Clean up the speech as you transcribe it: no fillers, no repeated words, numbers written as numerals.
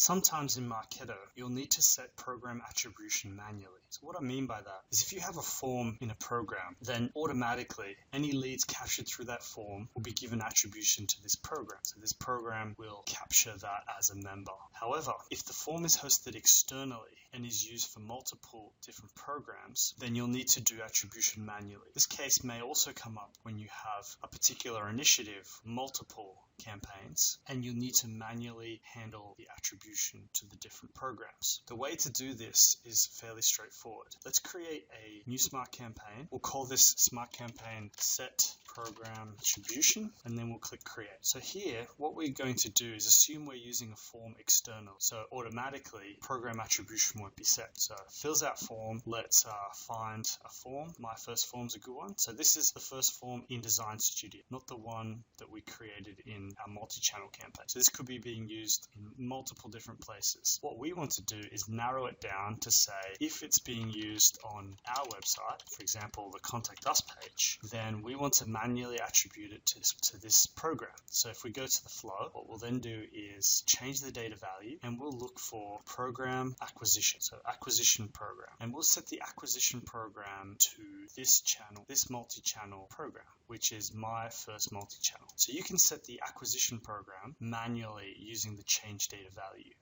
Sometimes in Marketo, you'll need to set program attribution manually. So what I mean by that is if you have a form in a program, then automatically any leads captured through that form will be given attribution to this program. So this program will capture that as a member. However, if the form is hosted externally and is used for multiple different programs, then you'll need to do attribution manually. This case may also come up when you have a particular initiative, multiple campaigns, and you'll need to manually handle the attribution to the different programs. The way to do this is fairly straightforward. Let's create a new Smart campaign. We'll call this Smart campaign set program attribution, and then we'll click create. So here, what we're going to do is assume we're using a form external. So automatically, program attribution won't be set. So fills out form. Let's find a form. My first form's a good one. So this is the first form in Design Studio, not the one that we created in our multi-channel campaign. So this could be being used in multiple different places. What we want to do is narrow it down to say if it's being used on our website, for example, the Contact Us page, then we want to manually attribute it to this program. So if we go to the flow, what we'll then do is change the data value and we'll look for program acquisition. So acquisition program. And we'll set the acquisition program to this channel, this multi-channel program, which is my first multi-channel. So you can set the acquisition program manually using the change data value.